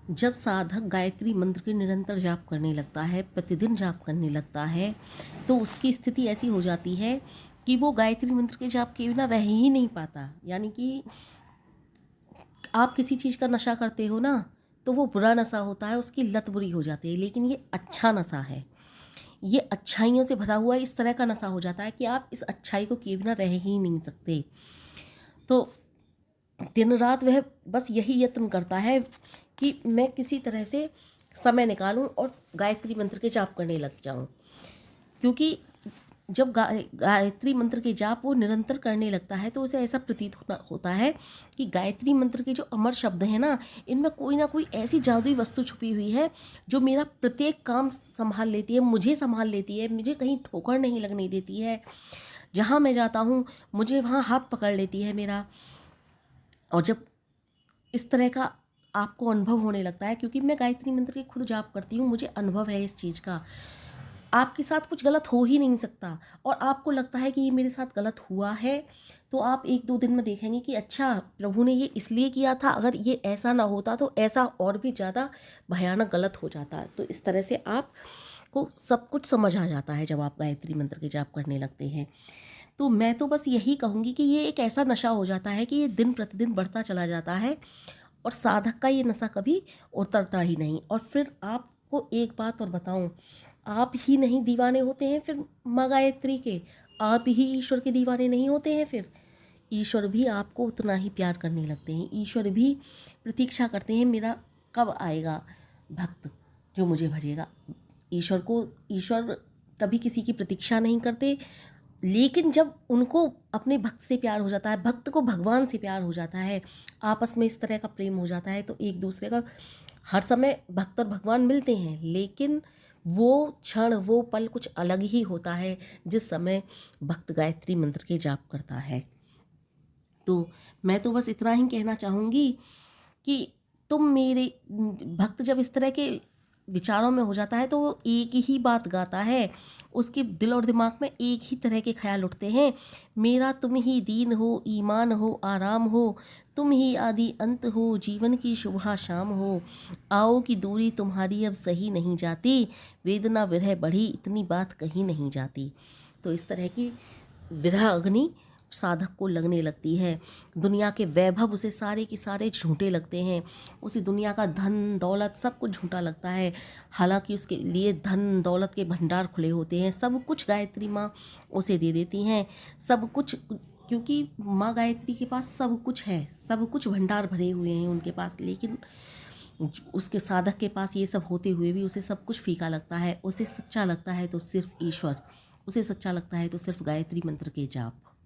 जब साधक गायत्री मंत्र के निरंतर जाप करने लगता है, प्रतिदिन जाप करने लगता है, तो उसकी स्थिति ऐसी हो जाती है कि वो गायत्री मंत्र के जाप के बिना रह ही नहीं पाता। यानी कि आप किसी चीज़ का नशा करते हो ना, तो वो बुरा नशा होता है, उसकी लत बुरी हो जाती है। लेकिन ये अच्छा नशा है, ये अच्छाइयों से भरा हुआ इस तरह का नशा हो जाता है कि आप इस अच्छाई को किए बिना रह ही नहीं सकते। तो दिन रात वह बस यही यत्न करता है कि मैं किसी तरह से समय निकालूं और गायत्री मंत्र के जाप करने लग जाऊं। क्योंकि जब गायत्री मंत्र के जाप वो निरंतर करने लगता है तो उसे ऐसा प्रतीत होता है कि गायत्री मंत्र के जो अमर शब्द हैं ना कोई ऐसी जादुई वस्तु छुपी हुई है जो मेरा प्रत्येक काम संभाल लेती है, मुझे संभाल लेती है, मुझे कहीं ठोकर नहीं लगने देती है। जहाँ मैं जाता हूँ मुझे वहाँ हाथ पकड़ लेती है मेरा। और जब इस तरह का आपको अनुभव होने लगता है, क्योंकि मैं गायत्री मंत्र के खुद जाप करती हूँ, मुझे अनुभव है इस चीज़ का, आपके साथ कुछ गलत हो ही नहीं सकता। और आपको लगता है कि ये मेरे साथ गलत हुआ है, तो आप 1-2 दिन में देखेंगे कि अच्छा प्रभु ने ये इसलिए किया था, अगर ये ऐसा ना होता तो ऐसा और भी ज़्यादा भयानक गलत हो जाता। तो इस तरह से आपको सब कुछ समझ आ जाता है जब आप गायत्री मंत्र के जाप करने लगते हैं। तो मैं तो बस यही कहूँगी कि ये एक ऐसा नशा हो जाता है कि ये दिन प्रतिदिन बढ़ता चला जाता है और साधक का ये नशा कभी उतरता ही नहीं। और फिर आपको एक बात और बताऊं, आप ही नहीं दीवाने होते हैं फिर माँ गायत्री के, आप ही ईश्वर के दीवाने नहीं होते हैं। फिर ईश्वर भी आपको उतना ही प्यार करने लगते हैं, ईश्वर भी प्रतीक्षा करते हैं मेरा कब आएगा भक्त जो मुझे भजेगा। ईश्वर कभी किसी की प्रतीक्षा नहीं करते, लेकिन जब उनको अपने भक्त से प्यार हो जाता है, भक्त को भगवान से प्यार हो जाता है, आपस में इस तरह का प्रेम हो जाता है, तो एक दूसरे का हर समय भक्त और भगवान मिलते हैं। लेकिन वो क्षण वो पल कुछ अलग ही होता है जिस समय भक्त गायत्री मंत्र के जाप करता है। तो मैं तो बस इतना ही कहना चाहूँगी कि तुम मेरे भक्त जब इस तरह के विचारों में हो जाता है तो वो एक ही बात गाता है, उसके दिल और दिमाग में एक ही तरह के ख्याल उठते हैं, मेरा तुम ही दीन हो, ईमान हो, आराम हो, तुम ही आदि अंत हो, जीवन की शुभ शाम हो, आओ की दूरी तुम्हारी अब सही नहीं जाती, वेदना विरह बढ़ी इतनी बात कहीं नहीं जाती। तो इस तरह की विरह अग्नि साधक को लगने लगती है। दुनिया के वैभव उसे सारे के सारे झूठे लगते हैं, उसे दुनिया का धन दौलत सब कुछ झूठा लगता है। हालांकि उसके लिए धन दौलत के भंडार खुले होते हैं, सब कुछ गायत्री माँ उसे दे देती हैं, सब कुछ। क्योंकि माँ गायत्री के पास सब कुछ है, सब कुछ भंडार भरे हुए हैं उनके पास। लेकिन उसके साधक के पास ये सब होते हुए भी उसे सब कुछ फीका लगता है। उसे सच्चा लगता है तो सिर्फ ईश्वर, उसे सच्चा लगता है तो सिर्फ गायत्री मंत्र के जाप।